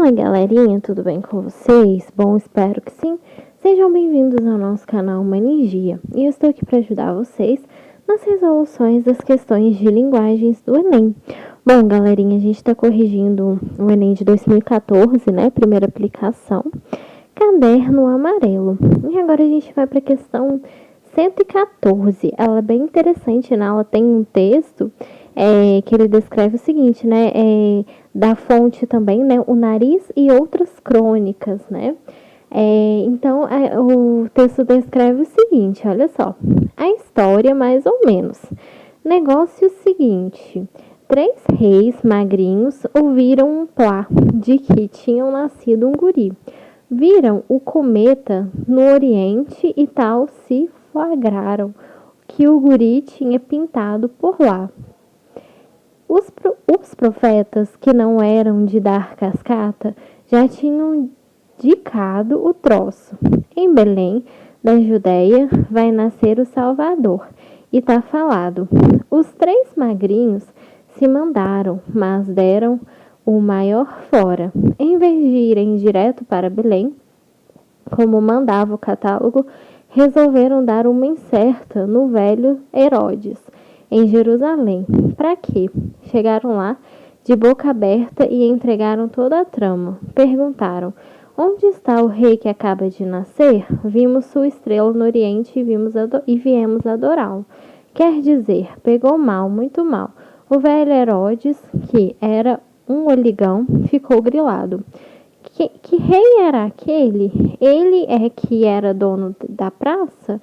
Fala galerinha, tudo bem com vocês? Bom, espero que sim. Sejam bem-vindos ao nosso canal Manigia. E eu estou aqui para ajudar vocês nas resoluções das questões de linguagens do Enem. Bom, galerinha, a gente está corrigindo o Enem de 2014, né? Primeira aplicação. Caderno amarelo. E agora a gente vai para a questão 114. Ela é bem interessante, né? Ela tem um texto que ele descreve o seguinte, né? Da fonte também, né? O nariz e outras crônicas, né? Então, o texto descreve o seguinte, olha só. A história, mais ou menos. Negócio seguinte. 3 reis magrinhos ouviram um plá de que tinham nascido um guri. Viram o cometa no Oriente e tal se flagraram que o guri tinha pintado por lá. Os profetas que não eram de dar cascata já tinham dicado o troço. Em Belém, da Judéia, vai nascer o Salvador. E tá falado. Os 3 magrinhos se mandaram, mas deram o maior fora. Em vez de irem direto para Belém, como mandava o catálogo, resolveram dar uma incerta no velho Herodes, em Jerusalém. Para quê? Chegaram lá de boca aberta e entregaram toda a trama. Perguntaram: onde está o rei que acaba de nascer? Vimos sua estrela no Oriente e viemos adorá-lo. Quer dizer, pegou mal, muito mal. O velho Herodes, que era um oligão, ficou grilado. Que rei era aquele? Ele que era dono da praça?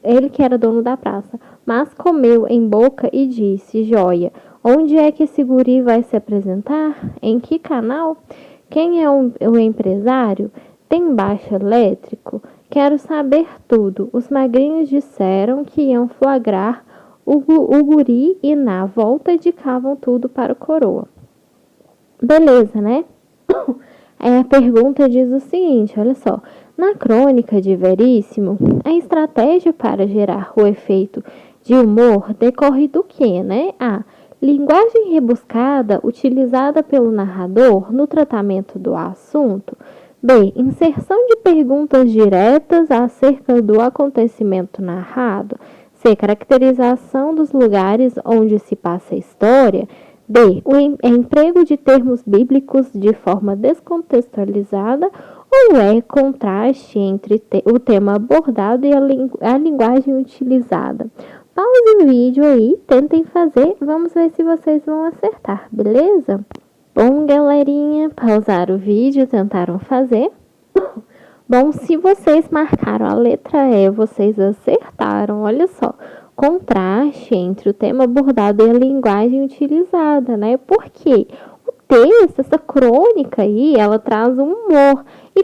Ele que era dono da praça, mas comeu em boca e disse: joia, onde é que esse guri vai se apresentar? Em que canal? Quem é o empresário? Tem baixo elétrico? Quero saber tudo. Os magrinhos disseram que iam flagrar o guri e na volta indicavam tudo para o coroa. Beleza, né? A pergunta diz o seguinte, olha só. Na crônica de Veríssimo, a estratégia para gerar o efeito de humor decorre do que, né? A. Linguagem rebuscada utilizada pelo narrador no tratamento do assunto. B. Inserção de perguntas diretas acerca do acontecimento narrado. C. Caracterização dos lugares onde se passa a história. D. O emprego de termos bíblicos de forma descontextualizada ou é contraste entre o tema abordado e a linguagem utilizada. Pause o vídeo aí, tentem fazer, vamos ver se vocês vão acertar, beleza? Bom, galerinha, pausaram o vídeo, tentaram fazer. Bom, se vocês marcaram a letra E, vocês acertaram, olha só. Contraste entre o tema abordado e a linguagem utilizada, né? Porque o texto, essa crônica aí, ela traz um humor. E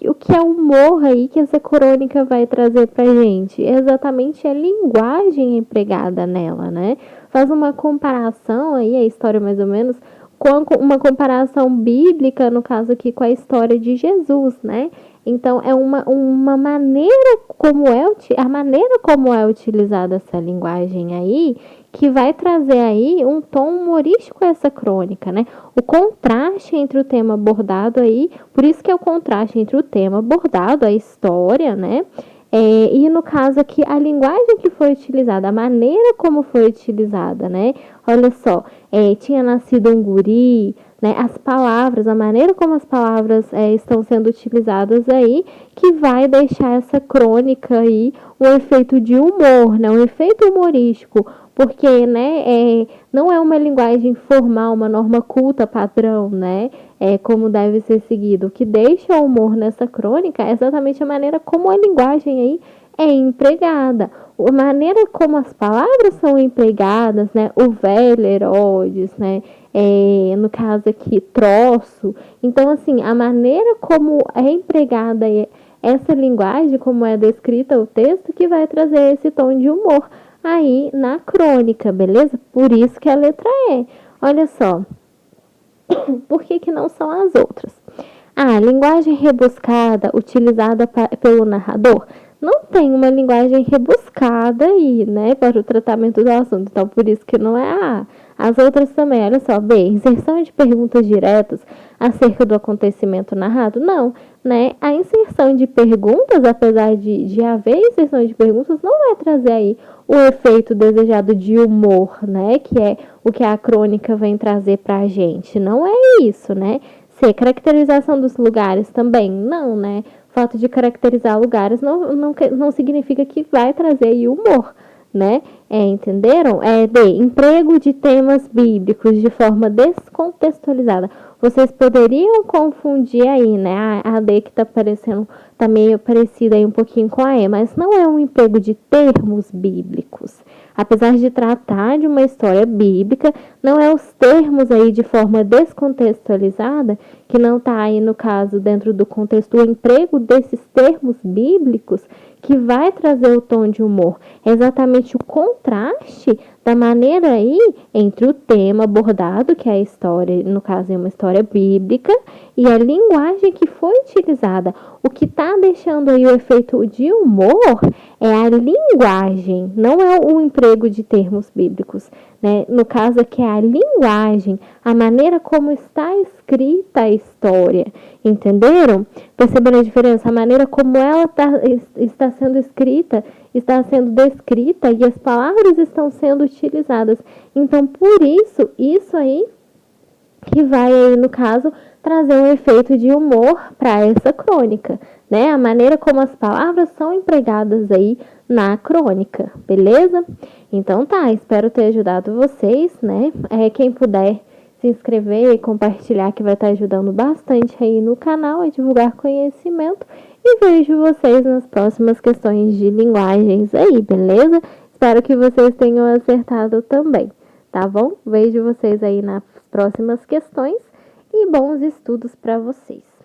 o que é o humor aí que essa crônica vai trazer pra gente? É exatamente a linguagem empregada nela, né? Faz uma comparação aí, a história mais ou menos, com uma comparação bíblica, no caso aqui, com a história de Jesus, né? Então, é uma maneira a maneira como é utilizada essa linguagem aí, que vai trazer aí um tom humorístico a essa crônica, né? O contraste entre o tema abordado aí, por isso que é o contraste entre o tema abordado, a história, né? E no caso aqui, a linguagem que foi utilizada, a maneira como foi utilizada, né? Olha só, tinha nascido um guri, né? As palavras, a maneira como as palavras estão sendo utilizadas aí, que vai deixar essa crônica aí um efeito de humor, né? Um efeito humorístico, porque, né, não é uma linguagem formal, uma norma culta padrão, né? Como deve ser seguido. O que deixa o humor nessa crônica é exatamente a maneira como a linguagem aí é empregada. A maneira como as palavras são empregadas, né? O velho Herodes, né? No caso aqui, troço. Então, assim, a maneira como é empregada essa linguagem, como é descrita o texto, que vai trazer esse tom de humor aí na crônica, beleza? Por isso que a letra E. Olha só. Por que não são as outras? A linguagem rebuscada utilizada pelo narrador não tem uma linguagem rebuscada aí, né, para o tratamento do assunto. Então, por isso que não é a A. As outras também, olha só, B, inserção de perguntas diretas acerca do acontecimento narrado? Não, né? A inserção de perguntas, apesar de haver inserção de perguntas, não vai trazer aí o efeito desejado de humor, né? Que é o que a crônica vem trazer pra gente. Não é isso, né? C, caracterização dos lugares também? Não, né? O fato de caracterizar lugares não significa que vai trazer aí humor, né? Entenderam? D, emprego de temas bíblicos de forma descontextualizada. Vocês poderiam confundir aí, né? A D que tá parecendo, tá meio parecida aí um pouquinho com a E, mas não é um emprego de termos bíblicos. Apesar de tratar de uma história bíblica, não é os termos aí de forma descontextualizada, que não tá aí no caso dentro do contexto, o emprego desses termos bíblicos que vai trazer o tom de humor. É exatamente o contraste da maneira aí entre o tema abordado, que é a história, no caso é uma história bíblica, e a linguagem que foi utilizada. O que está deixando aí o efeito de humor é a linguagem, não é o emprego de termos bíblicos, né? No caso aqui é a linguagem, a maneira como está escrita a história, entenderam? Perceberam a diferença? A maneira como ela está sendo escrita, está sendo descrita e as palavras estão sendo utilizadas. Então, por isso aí que vai aí, no caso, trazer um efeito de humor para essa crônica, né? A maneira como as palavras são empregadas aí na crônica, beleza? Então tá, espero ter ajudado vocês, né? Quem puder se inscrever e compartilhar, que vai estar ajudando bastante aí no canal a divulgar conhecimento. E vejo vocês nas próximas questões de linguagens aí, beleza? Espero que vocês tenham acertado também, tá bom? Vejo vocês aí nas próximas questões e bons estudos para vocês.